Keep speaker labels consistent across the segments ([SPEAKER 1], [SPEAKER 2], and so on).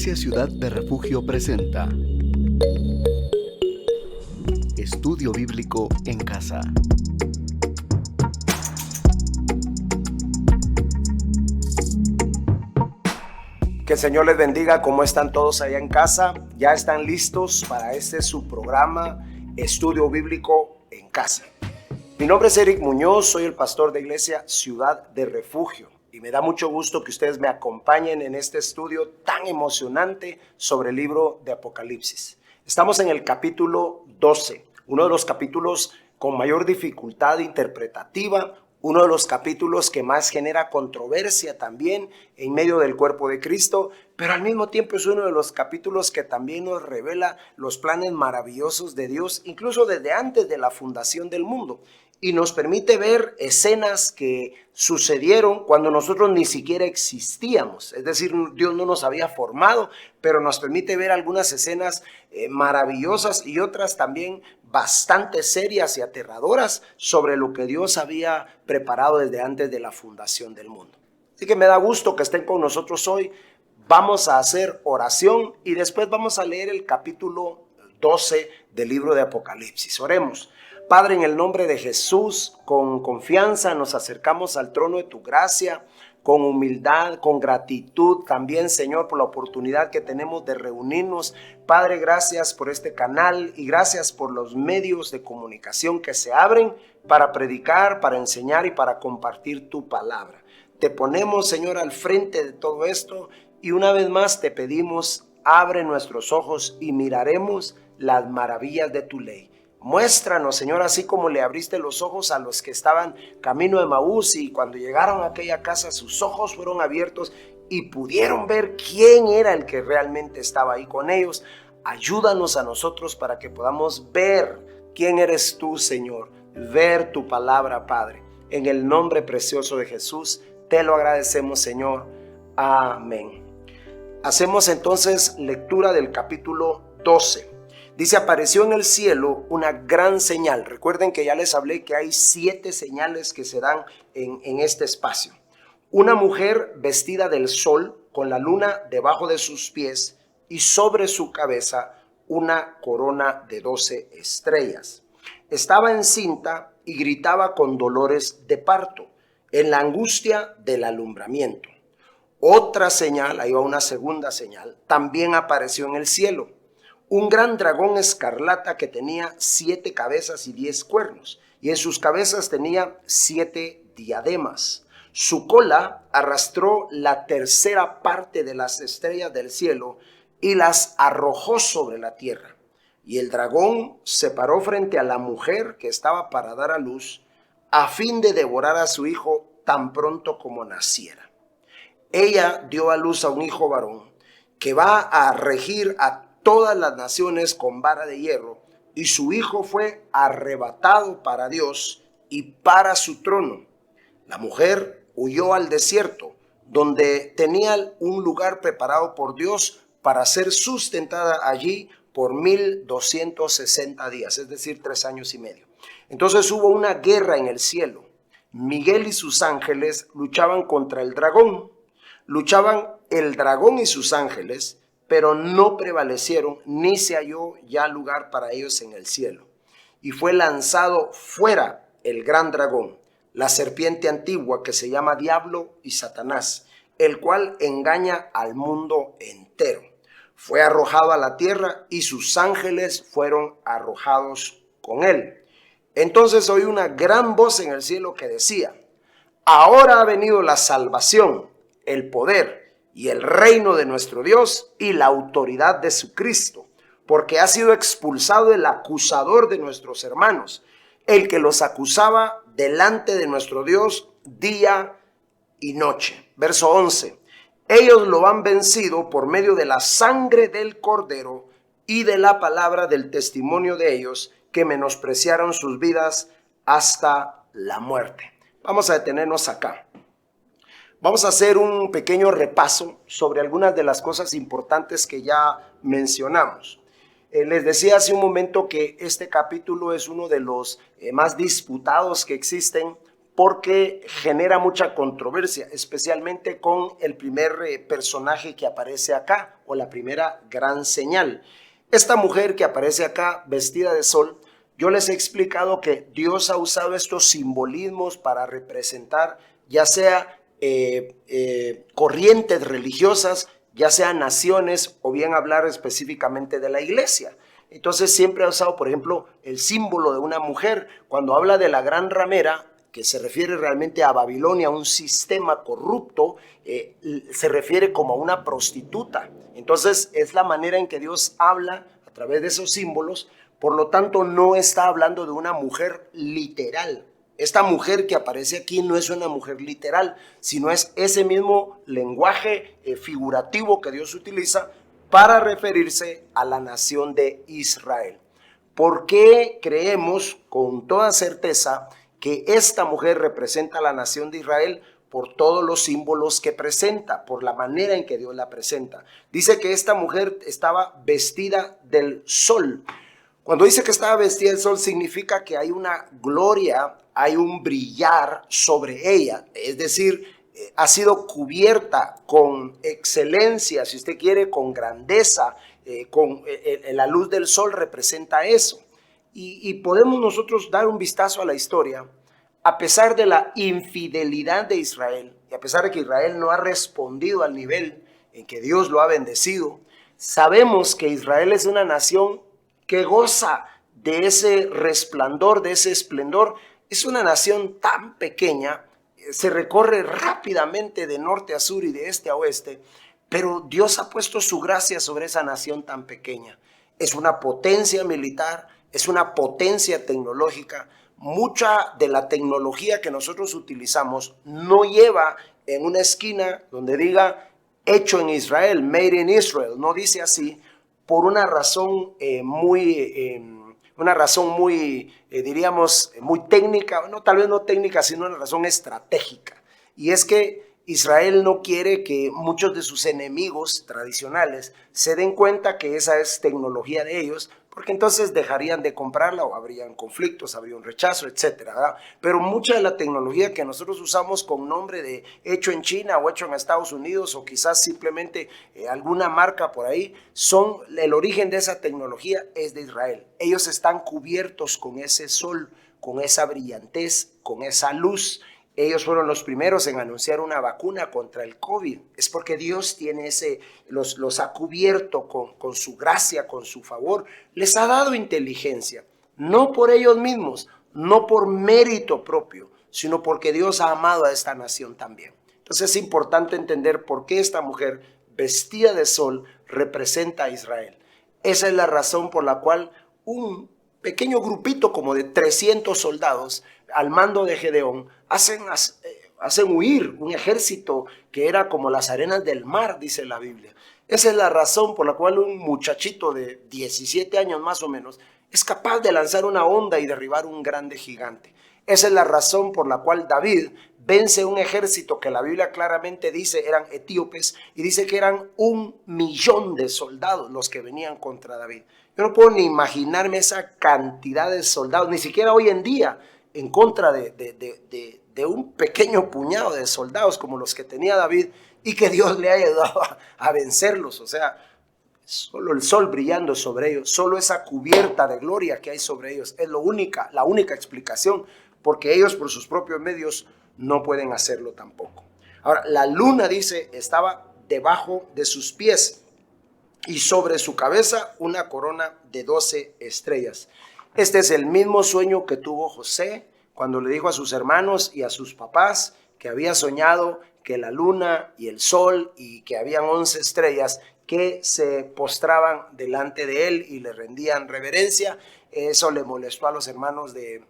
[SPEAKER 1] Iglesia Ciudad de Refugio presenta Estudio Bíblico en Casa.
[SPEAKER 2] Que el Señor les bendiga. ¿Cómo están todos allá en casa? ¿Ya están listos para su programa Estudio Bíblico en Casa? Mi nombre es Eric Muñoz, soy el pastor de Iglesia Ciudad de Refugio y me da mucho gusto que ustedes me acompañen en este estudio tan emocionante sobre el libro de Apocalipsis. Estamos en el capítulo 12, uno de los capítulos con mayor dificultad interpretativa, uno de los capítulos que más genera controversia también en medio del cuerpo de Cristo, pero al mismo tiempo es uno de los capítulos que también nos revela los planes maravillosos de Dios, incluso desde antes de la fundación del mundo. Y nos permite ver escenas que sucedieron cuando nosotros ni siquiera existíamos. Es decir, Dios no nos había formado, pero nos permite ver algunas escenas maravillosas y otras también bastante serias y aterradoras sobre lo que Dios había preparado desde antes de la fundación del mundo. Así que me da gusto que estén con nosotros hoy. Vamos a hacer oración y después vamos a leer el capítulo 12 del libro de Apocalipsis. Oremos. Padre, en el nombre de Jesús, con confianza nos acercamos al trono de tu gracia, con humildad, con gratitud también, Señor, por la oportunidad que tenemos de reunirnos. Padre, gracias por este canal y gracias por los medios de comunicación que se abren para predicar, para enseñar y para compartir tu palabra. Te ponemos, Señor, al frente de todo esto y una vez más te pedimos, abre nuestros ojos y miraremos las maravillas de tu ley. Muéstranos, Señor, así como le abriste los ojos a los que estaban camino de Emaús y cuando llegaron a aquella casa sus ojos fueron abiertos y pudieron ver quién era el que realmente estaba ahí con ellos. Ayúdanos a nosotros para que podamos ver quién eres tú, Señor, ver tu palabra, Padre. En el nombre precioso de Jesús, te lo agradecemos, Señor. Amén. Hacemos entonces lectura del capítulo 12. Dice, apareció en el cielo una gran señal. Recuerden que ya les hablé que hay 7 señales que se dan en este espacio. Una mujer vestida del sol con la luna debajo de sus pies y sobre su cabeza una corona de 12 estrellas. Estaba encinta y gritaba con dolores de parto, en la angustia del alumbramiento. Otra señal, ahí va una segunda señal, también apareció en el cielo. Un gran dragón escarlata que tenía 7 cabezas y 10 cuernos, y en sus cabezas tenía 7 diademas. Su cola arrastró la tercera parte de las estrellas del cielo y las arrojó sobre la tierra. Y el dragón se paró frente a la mujer que estaba para dar a luz, a fin de devorar a su hijo tan pronto como naciera. Ella dio a luz a un hijo varón que va a regir a todas las naciones con vara de hierro, y su hijo fue arrebatado para Dios y para su trono. La mujer huyó al desierto, donde tenía un lugar preparado por Dios para ser sustentada allí por 1260 días, es decir, 3 años y medio. Entonces hubo una guerra en el cielo. Miguel y sus ángeles luchaban contra el dragón. Luchaban el dragón y sus ángeles, pero no prevalecieron, ni se halló ya lugar para ellos en el cielo. Y fue lanzado fuera el gran dragón, la serpiente antigua que se llama Diablo y Satanás, el cual engaña al mundo entero. Fue arrojado a la tierra y sus ángeles fueron arrojados con él. Entonces oí una gran voz en el cielo que decía, ahora ha venido la salvación, el poder y el reino de nuestro Dios y la autoridad de su Cristo, porque ha sido expulsado el acusador de nuestros hermanos, el que los acusaba delante de nuestro Dios día y noche. Verso 11. Ellos lo han vencido por medio de la sangre del Cordero y de la palabra del testimonio de ellos, que menospreciaron sus vidas hasta la muerte. Vamos a detenernos acá. Vamos a hacer un pequeño repaso sobre algunas de las cosas importantes que ya mencionamos. Les decía hace un momento que este capítulo es uno de los más disputados que existen porque genera mucha controversia, especialmente con el primer personaje que aparece acá, o la primera gran señal. Esta mujer que aparece acá vestida de sol, yo les he explicado que Dios ha usado estos simbolismos para representar ya sea corrientes religiosas, ya sea naciones, o bien hablar específicamente de la iglesia. Entonces siempre ha usado, por ejemplo, el símbolo de una mujer. Cuando habla de la gran ramera, que se refiere realmente a Babilonia, un sistema corrupto, se refiere como a una prostituta. Entonces es la manera en que Dios habla a través de esos símbolos. Por lo tanto, no está hablando de una mujer literal. Esta mujer que aparece aquí no es una mujer literal, sino es ese mismo lenguaje figurativo que Dios utiliza para referirse a la nación de Israel. ¿Por qué creemos con toda certeza que esta mujer representa a la nación de Israel? Por todos los símbolos que presenta, por la manera en que Dios la presenta. Dice que esta mujer estaba vestida del sol. Cuando dice que estaba vestida del sol, significa que hay una gloria, hay un brillar sobre ella. Es decir, ha sido cubierta con excelencia, si usted quiere, con grandeza, la luz del sol representa eso. Y podemos nosotros dar un vistazo a la historia. A pesar de la infidelidad de Israel, y a pesar de que Israel no ha respondido al nivel en que Dios lo ha bendecido, sabemos que Israel es una nación que goza de ese resplandor, de ese esplendor. Es una nación tan pequeña, se recorre rápidamente de norte a sur y de este a oeste, pero Dios ha puesto su gracia sobre esa nación tan pequeña. Es una potencia militar, es una potencia tecnológica. Mucha de la tecnología que nosotros utilizamos no lleva en una esquina donde diga hecho en Israel, made in Israel. No dice así por una razón diríamos, muy técnica, no, tal vez no técnica, sino una razón estratégica. Y es que Israel no quiere que muchos de sus enemigos tradicionales se den cuenta que esa es tecnología de ellos, porque entonces dejarían de comprarla o habrían conflictos, habría un rechazo, etcétera, ¿verdad? Pero mucha de la tecnología que nosotros usamos con nombre de hecho en China o hecho en Estados Unidos, o quizás simplemente alguna marca por ahí, el origen de esa tecnología es de Israel. Ellos están cubiertos con ese sol, con esa brillantez, con esa luz. Ellos fueron los primeros en anunciar una vacuna contra el COVID. Es porque Dios tiene los ha cubierto con su gracia, con su favor. Les ha dado inteligencia, no por ellos mismos, no por mérito propio, sino porque Dios ha amado a esta nación también. Entonces es importante entender por qué esta mujer vestida de sol representa a Israel. Esa es la razón por la cual un pequeño grupito como de 300 soldados al mando de Gedeón hacen huir un ejército que era como las arenas del mar, dice la Biblia. Esa es la razón por la cual un muchachito de 17 años más o menos es capaz de lanzar una onda y derribar un grande gigante. Esa es la razón por la cual David vence un ejército que la Biblia claramente dice eran etíopes, y dice que eran 1.000.000 de soldados los que venían contra David. Yo no puedo ni imaginarme esa cantidad de soldados, ni siquiera hoy en día, en contra de un pequeño puñado de soldados como los que tenía David, y que Dios le haya ayudado a vencerlos. O sea, solo el sol brillando sobre ellos, solo esa cubierta de gloria que hay sobre ellos es la única explicación, porque ellos por sus propios medios no pueden hacerlo tampoco. Ahora, la luna, dice, estaba debajo de sus pies y sobre su cabeza una corona de 12 estrellas. Este es el mismo sueño que tuvo José cuando le dijo a sus hermanos y a sus papás que había soñado que la luna y el sol y que habían 11 estrellas que se postraban delante de él y le rendían reverencia. Eso le molestó a los hermanos de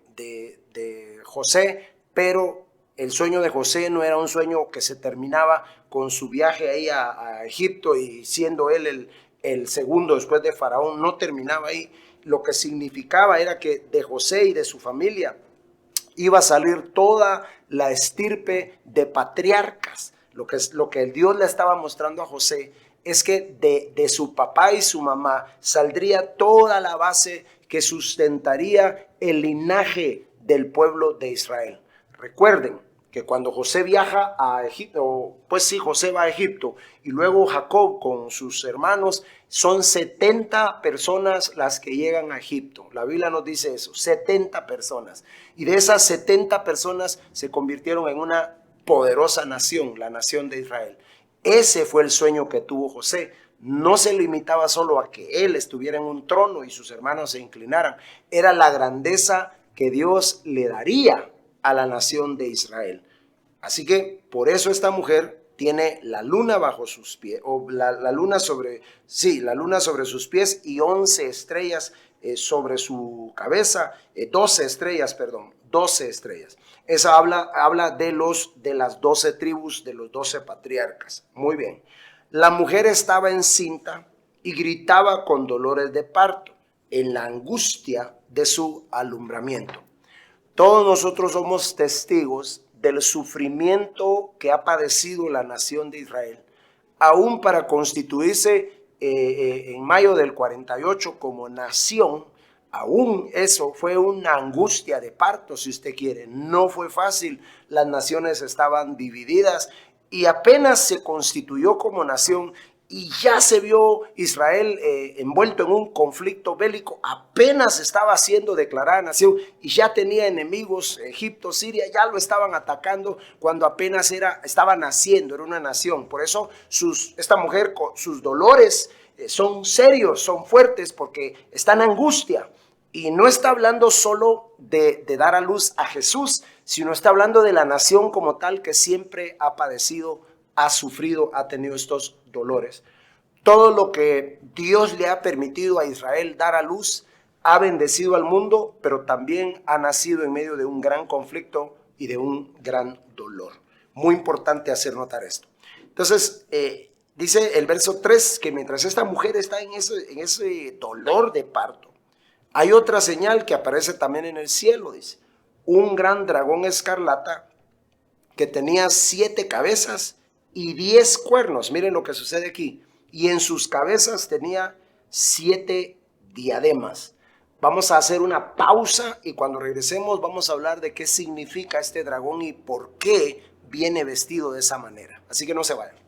[SPEAKER 2] José, pero el sueño de José no era un sueño que se terminaba con su viaje ahí a Egipto y siendo él el segundo después de Faraón, no terminaba ahí. Lo que significaba era que de José y de su familia iba a salir toda la estirpe de patriarcas. Lo que el Dios le estaba mostrando a José es que de su papá y su mamá saldría toda la base que sustentaría el linaje del pueblo de Israel. Recuerden que cuando José viaja a Egipto, pues sí, José va a Egipto y luego Jacob con sus hermanos, son 70 personas las que llegan a Egipto. La Biblia nos dice eso, 70 personas. Y de esas 70 personas se convirtieron en una poderosa nación, la nación de Israel. Ese fue el sueño que tuvo José. No se limitaba solo a que él estuviera en un trono y sus hermanos se inclinaran. Era la grandeza que Dios le daría a la nación de Israel. Así que por eso esta mujer tiene la luna bajo sus pies, o la luna sobre sus pies y 11 estrellas sobre su cabeza, 12 estrellas, perdón, 12 estrellas. Esa habla de las 12 tribus, de los 12 patriarcas. Muy bien. La mujer estaba encinta y gritaba con dolores de parto en la angustia de su alumbramiento. Todos nosotros somos testigos del sufrimiento que ha padecido la nación de Israel, aún para constituirse en mayo del 48 como nación. Aún eso fue una angustia de parto, si usted quiere. No fue fácil, las naciones estaban divididas y apenas se constituyó como nación y ya se vio Israel envuelto en un conflicto bélico, apenas estaba siendo declarada nación y ya tenía enemigos. Egipto, Siria, ya lo estaban atacando cuando apenas estaba naciendo, era una nación. Por eso esta mujer, sus dolores son serios, son fuertes, porque está en angustia. Y no está hablando solo de dar a luz a Jesús, sino está hablando de la nación como tal, que siempre ha padecido, ha sufrido, ha tenido estos dolores. Todo lo que Dios le ha permitido a Israel dar a luz ha bendecido al mundo, pero también ha nacido en medio de un gran conflicto y de un gran dolor. Muy importante hacer notar esto. Entonces, dice el verso 3 que mientras esta mujer está en ese dolor de parto, hay otra señal que aparece también en el cielo, dice, un gran dragón escarlata que tenía 7 cabezas y 10 cuernos. Miren lo que sucede aquí. Y en sus cabezas tenía 7 diademas. Vamos a hacer una pausa y cuando regresemos vamos a hablar de qué significa este dragón y por qué viene vestido de esa manera. Así que no se vayan.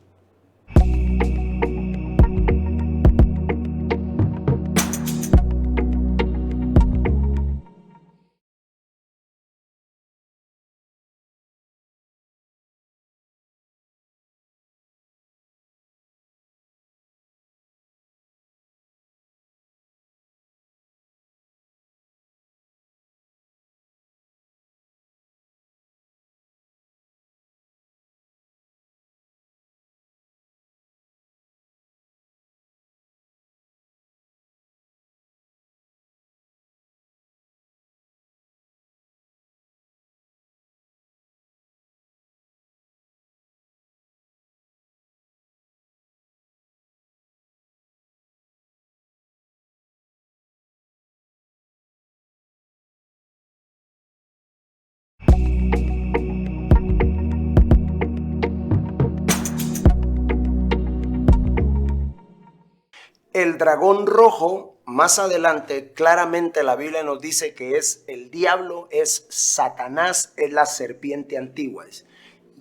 [SPEAKER 2] El dragón rojo, más adelante, claramente la Biblia nos dice que es el diablo, es Satanás, es la serpiente antigua.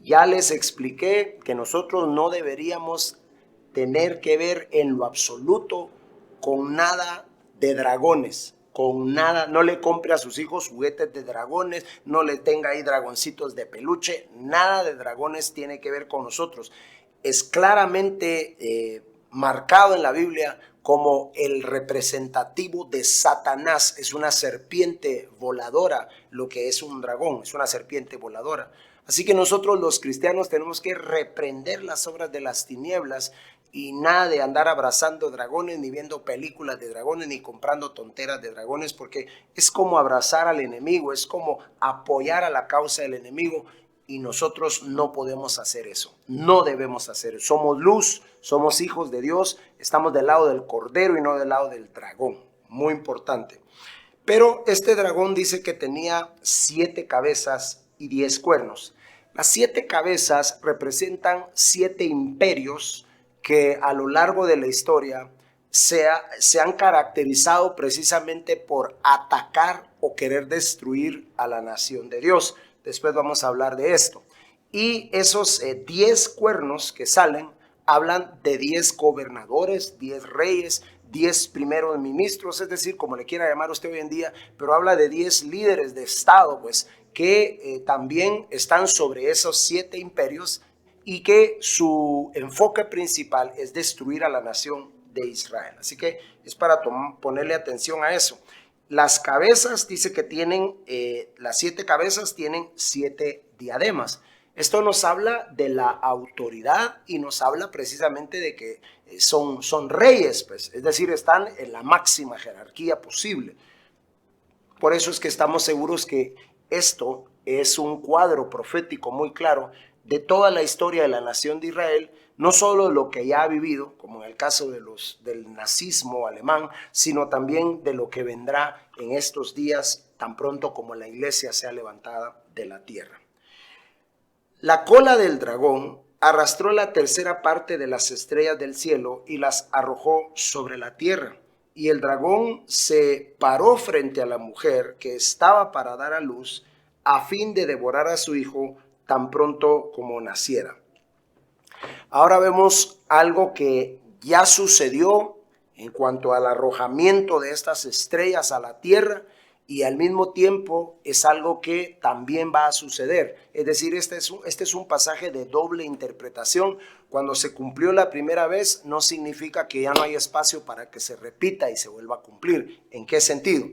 [SPEAKER 2] Ya les expliqué que nosotros no deberíamos tener que ver en lo absoluto con nada de dragones, con nada. No le compre a sus hijos juguetes de dragones, no le tenga ahí dragoncitos de peluche, nada de dragones tiene que ver con nosotros. Es claramente marcado en la Biblia como el representativo de Satanás. Es una serpiente voladora, lo que es un dragón, es una serpiente voladora. Así que nosotros los cristianos tenemos que reprender las obras de las tinieblas y nada de andar abrazando dragones, ni viendo películas de dragones, ni comprando tonteras de dragones, porque es como abrazar al enemigo, es como apoyar a la causa del enemigo. Y nosotros no podemos hacer eso, no debemos hacer eso. Somos luz, somos hijos de Dios, estamos del lado del cordero y no del lado del dragón. Muy importante. Pero este dragón dice que tenía 7 cabezas y 10 cuernos. Las 7 cabezas representan 7 imperios que a lo largo de la historia se han caracterizado precisamente por atacar o querer destruir a la nación de Dios. Después vamos a hablar de esto. Y esos 10 cuernos que salen hablan de 10 gobernadores, 10 reyes, 10 primeros ministros, es decir, como le quiera llamar usted hoy en día, pero habla de 10 líderes de Estado, pues, que también están sobre esos 7 imperios y que su enfoque principal es destruir a la nación de Israel. Así que es para ponerle atención a eso. Las cabezas, dice que tienen, las 7 cabezas tienen 7 diademas. Esto nos habla de la autoridad y nos habla precisamente de que son reyes, pues, es decir, están en la máxima jerarquía posible. Por eso es que estamos seguros que esto es un cuadro profético muy claro de toda la historia de la nación de Israel, no solo lo que ya ha vivido, como en el caso del nazismo alemán, sino también de lo que vendrá en estos días, tan pronto como la iglesia sea levantada de la tierra. La cola del dragón arrastró la tercera parte de las estrellas del cielo y las arrojó sobre la tierra. Y el dragón se paró frente a la mujer que estaba para dar a luz, a fin de devorar a su hijo tan pronto como naciera. Ahora vemos algo que ya sucedió en cuanto al arrojamiento de estas estrellas a la tierra, y al mismo tiempo es algo que también va a suceder. Es decir, este es un pasaje de doble interpretación. Cuando se cumplió la primera vez, no significa que ya no hay espacio para que se repita y se vuelva a cumplir. ¿En qué sentido?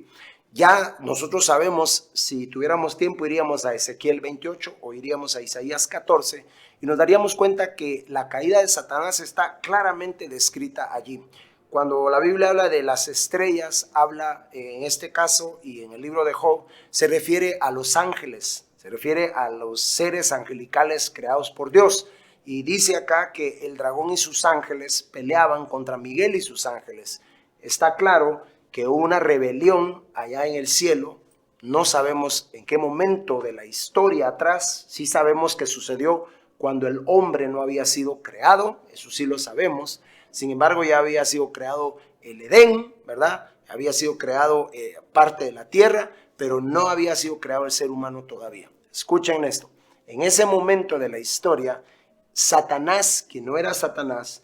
[SPEAKER 2] Ya nosotros sabemos, si tuviéramos tiempo, iríamos a Ezequiel 28 o iríamos a Isaías 14 y nos daríamos cuenta que la caída de Satanás está claramente descrita allí. Cuando la Biblia habla de las estrellas, habla en este caso y en el libro de Job, se refiere a los ángeles, se refiere a los seres angelicales creados por Dios. Y dice acá que el dragón y sus ángeles peleaban contra Miguel y sus ángeles. Está claro que hubo una rebelión allá en el cielo. No sabemos en qué momento de la historia atrás, sí sabemos que sucedió cuando el hombre no había sido creado, eso sí lo sabemos. Sin embargo, ya había sido creado el Edén, ¿verdad? Había sido creado parte de la tierra, pero no había sido creado el ser humano todavía. Escuchen esto. En ese momento de la historia, Satanás, que no era Satanás,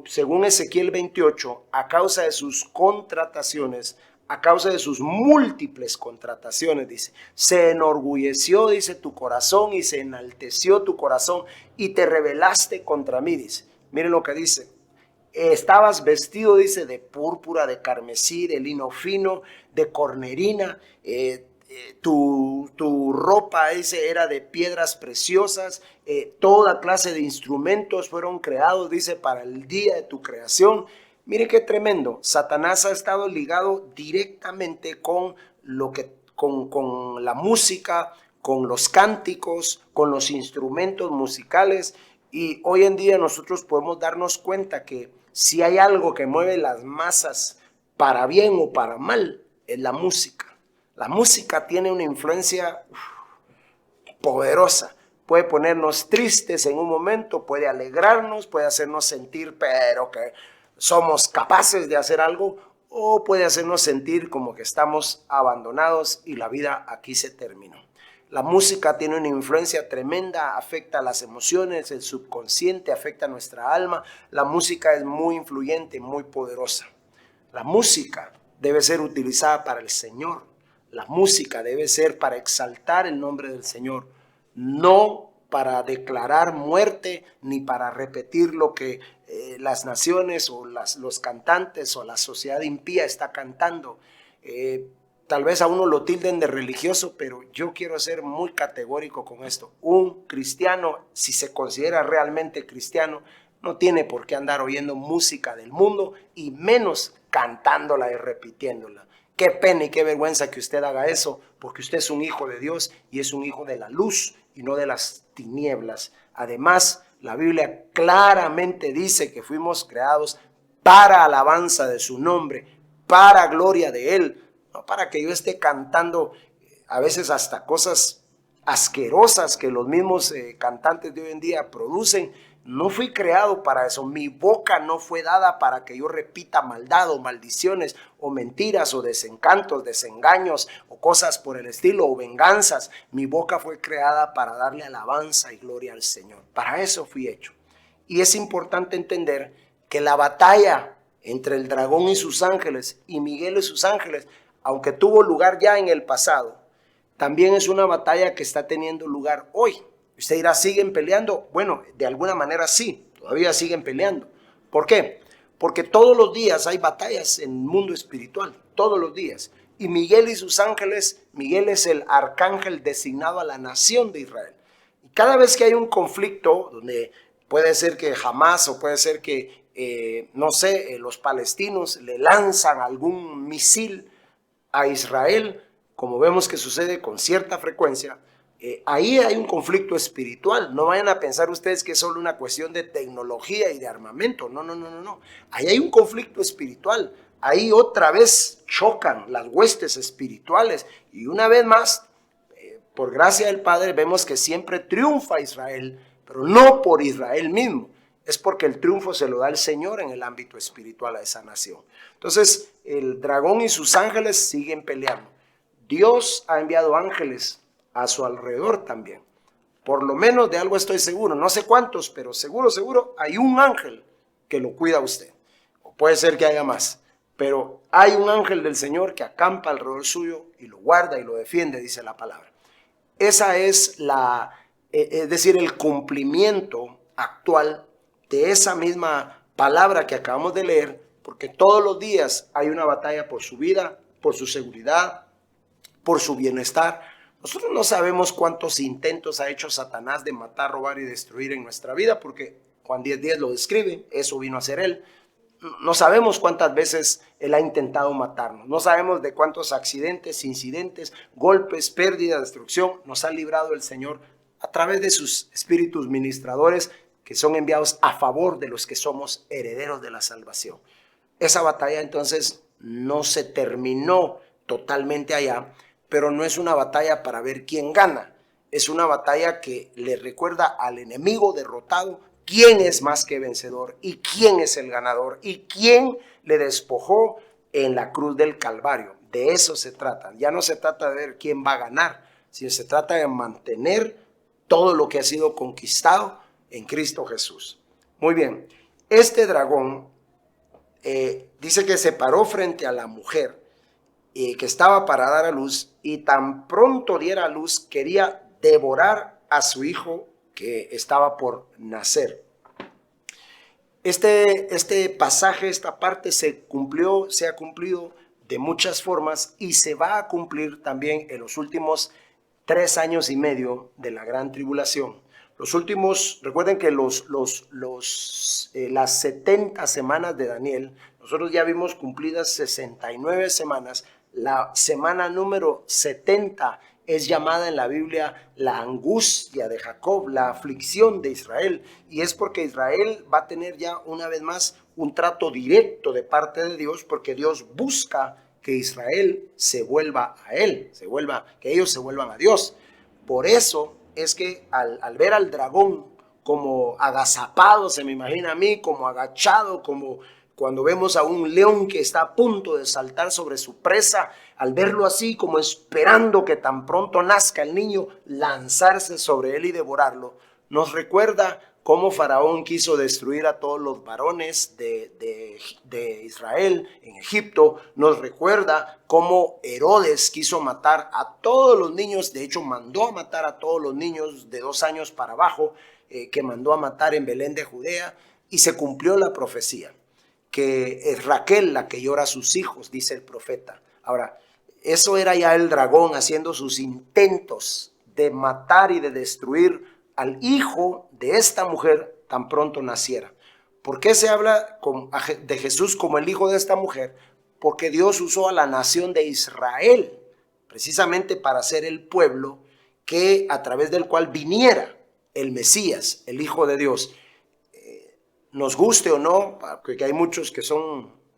[SPEAKER 2] según Ezequiel 28, a causa de sus contrataciones, a causa de sus múltiples contrataciones, dice, se enorgulleció, dice, tu corazón y se enalteció tu corazón y te rebelaste contra mí, dice. Miren lo que dice. Estabas vestido, dice, de púrpura, de carmesí, de lino fino, de cornerina. Tu ropa, dice, era de piedras preciosas. Toda clase de instrumentos fueron creados, dice, para el día de tu creación. Mire qué tremendo. Satanás ha estado ligado directamente con la música, con los cánticos, con los instrumentos musicales. Y hoy en día nosotros podemos darnos cuenta que si hay algo que mueve las masas para bien o para mal, es la música. La música tiene una influencia poderosa. Puede ponernos tristes en un momento, puede alegrarnos, puede hacernos sentir pero que somos capaces de hacer algo, o puede hacernos sentir como que estamos abandonados y la vida aquí se terminó. La música tiene una influencia tremenda, afecta las emociones, el subconsciente, afecta nuestra alma. La música es muy influyente, muy poderosa. La música debe ser utilizada para el Señor. La música debe ser para exaltar el nombre del Señor, no para declarar muerte ni para repetir lo que las naciones o los cantantes o la sociedad impía está cantando. Tal vez a uno lo tilden de religioso, pero yo quiero ser muy categórico con esto. Un cristiano, si se considera realmente cristiano, no tiene por qué andar oyendo música del mundo y menos cantándola y repitiéndola. Qué pena y qué vergüenza que usted haga eso, porque usted es un hijo de Dios y es un hijo de la luz y no de las tinieblas. Además, la Biblia claramente dice que fuimos creados para alabanza de su nombre, para gloria de Él. No para que yo esté cantando a veces hasta cosas asquerosas que los mismos cantantes de hoy en día producen. No fui creado para eso. Mi boca no fue dada para que yo repita maldad o maldiciones o mentiras o desencantos, desengaños o cosas por el estilo o venganzas. Mi boca fue creada para darle alabanza y gloria al Señor. Para eso fui hecho. Y es importante entender que la batalla entre el dragón y sus ángeles y Miguel y sus ángeles, aunque tuvo lugar ya en el pasado, también es una batalla que está teniendo lugar hoy. Usted dirá, ¿siguen peleando? Bueno, de alguna manera sí, todavía siguen peleando. ¿Por qué? Porque todos los días hay batallas en el mundo espiritual, todos los días. Y Miguel y sus ángeles, Miguel es el arcángel designado a la nación de Israel. Y cada vez que hay un conflicto, donde puede ser que Hamás o puede ser que, los palestinos le lanzan algún misil a Israel, como vemos que sucede con cierta frecuencia, ahí hay un conflicto espiritual. No vayan a pensar ustedes que es solo una cuestión de tecnología y de armamento. No. Ahí hay un conflicto espiritual. Ahí otra vez chocan las huestes espirituales. Y una vez más, por gracia del Padre, vemos que siempre triunfa Israel, pero no por Israel mismo. Es porque el triunfo se lo da el Señor en el ámbito espiritual a esa nación. Entonces, el dragón y sus ángeles siguen peleando. Dios ha enviado ángeles a su alrededor también. Por lo menos de algo estoy seguro. No sé cuántos, pero seguro hay un ángel que lo cuida a usted. O puede ser que haya más. Pero hay un ángel del Señor que acampa alrededor suyo y lo guarda y lo defiende, dice la palabra. Esa es el cumplimiento actual de esa misma palabra que acabamos de leer, porque todos los días hay una batalla por su vida, por su seguridad, por su bienestar. Nosotros no sabemos cuántos intentos ha hecho Satanás de matar, robar y destruir en nuestra vida, porque Juan 10:10 lo describe, eso vino a ser él. No sabemos cuántas veces él ha intentado matarnos, no sabemos de cuántos accidentes, incidentes, golpes, pérdidas, destrucción nos ha librado el Señor a través de sus espíritus ministradores que son enviados a favor de los que somos herederos de la salvación. Esa batalla entonces no se terminó totalmente allá, pero no es una batalla para ver quién gana. Es una batalla que le recuerda al enemigo derrotado quién es más que vencedor y quién es el ganador y quién le despojó en la cruz del Calvario. De eso se trata. Ya no se trata de ver quién va a ganar, sino se trata de mantener todo lo que ha sido conquistado en Cristo Jesús. Muy bien, este dragón dice que se paró frente a la mujer que estaba para dar a luz, y tan pronto diera a luz quería devorar a su hijo que estaba por nacer. Este pasaje, esta parte se ha cumplido de muchas formas y se va a cumplir también en los últimos 3 años y medio de la gran tribulación. Los últimos, recuerden que las 70 semanas de Daniel, nosotros ya vimos cumplidas 69 semanas. La semana número 70 es llamada en la Biblia la angustia de Jacob, la aflicción de Israel. Y es porque Israel va a tener ya una vez más un trato directo de parte de Dios, porque Dios busca que Israel se vuelva a él, que ellos se vuelvan a Dios. Por eso es que al ver al dragón como agazapado, se me imagina a mí, como agachado, como cuando vemos a un león que está a punto de saltar sobre su presa, al verlo así como esperando que tan pronto nazca el niño, lanzarse sobre él y devorarlo, nos recuerda cómo Faraón quiso destruir a todos los varones de Israel en Egipto. Nos recuerda cómo Herodes quiso matar a todos los niños, de hecho mandó a matar a todos los niños de 2 años para abajo, que mandó a matar en Belén de Judea, y se cumplió la profecía, que es Raquel la que llora a sus hijos, dice el profeta. Ahora, eso era ya el dragón haciendo sus intentos de matar y de destruir al hijo de esta mujer tan pronto naciera. ¿Por qué se habla de Jesús como el hijo de esta mujer? Porque Dios usó a la nación de Israel precisamente para ser el pueblo a través del cual viniera el Mesías, el Hijo de Dios. Nos guste o no, porque hay muchos que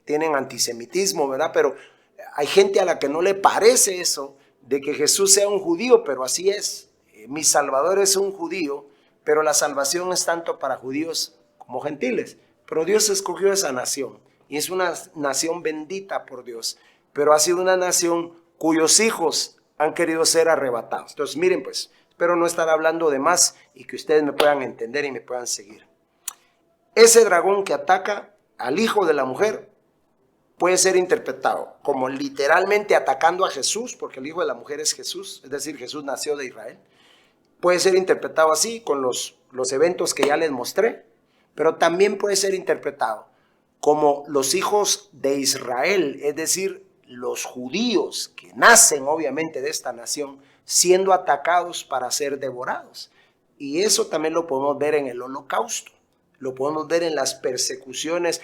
[SPEAKER 2] tienen antisemitismo, ¿verdad? Pero hay gente a la que no le parece eso de que Jesús sea un judío, pero así es. mi Salvador es un judío, pero la salvación es tanto para judíos como gentiles. Pero Dios escogió esa nación y es una nación bendita por Dios, pero ha sido una nación cuyos hijos han querido ser arrebatados. Entonces miren pues, espero no estar hablando de más y que ustedes me puedan entender y me puedan seguir. Ese dragón que ataca al hijo de la mujer puede ser interpretado como literalmente atacando a Jesús, porque el hijo de la mujer es Jesús, es decir, Jesús nació de Israel. Puede ser interpretado así con los eventos que ya les mostré, pero también puede ser interpretado como los hijos de Israel, es decir, los judíos que nacen obviamente de esta nación, siendo atacados para ser devorados. Y eso también lo podemos ver en el Holocausto, lo podemos ver en las persecuciones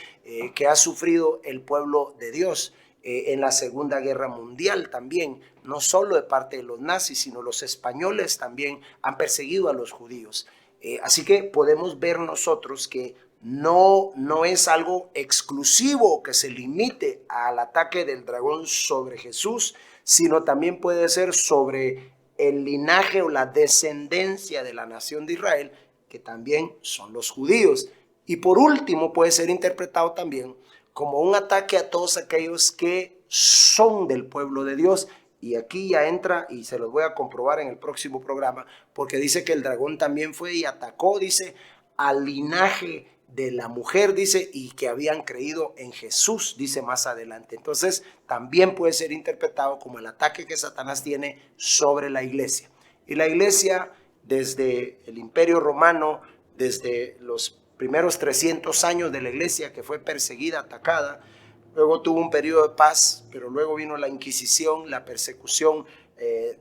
[SPEAKER 2] que ha sufrido el pueblo de Dios en la Segunda Guerra Mundial también, no solo de parte de los nazis, sino los españoles también han perseguido a los judíos. Así que podemos ver nosotros que no es algo exclusivo que se limite al ataque del dragón sobre Jesús, sino también puede ser sobre el linaje o la descendencia de la nación de Israel, que también son los judíos. Y por último puede ser interpretado también como un ataque a todos aquellos que son del pueblo de Dios. Y aquí ya entra, y se los voy a comprobar en el próximo programa, porque dice que el dragón también fue y atacó, dice, al linaje de la mujer, dice, y que habían creído en Jesús, dice más adelante. Entonces también puede ser interpretado como el ataque que Satanás tiene sobre la iglesia. Y la iglesia, desde el Imperio Romano, desde los primeros 300 años de la iglesia que fue perseguida, atacada, luego tuvo un periodo de paz, pero luego vino la Inquisición, la persecución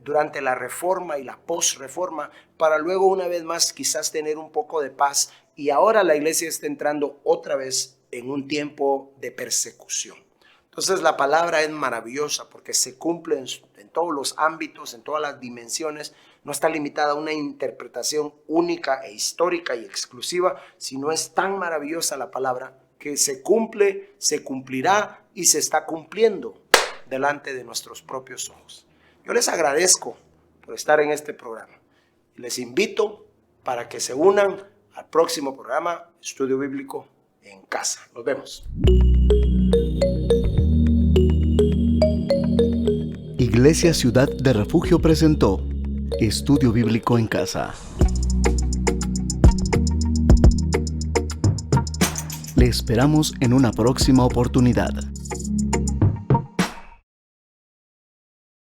[SPEAKER 2] durante la Reforma y la posreforma, para luego una vez más quizás tener un poco de paz, y ahora la iglesia está entrando otra vez en un tiempo de persecución. Entonces la palabra es maravillosa porque se cumple en todos los ámbitos, en todas las dimensiones. No está limitada a una interpretación única e histórica y exclusiva, sino es tan maravillosa la palabra que se cumple, se cumplirá y se está cumpliendo delante de nuestros propios ojos. Yo les agradezco por estar en este programa y les invito para que se unan al próximo programa Estudio Bíblico en Casa. Nos vemos.
[SPEAKER 1] Iglesia Ciudad de Refugio presentó Estudio Bíblico en Casa. Le esperamos en una próxima oportunidad.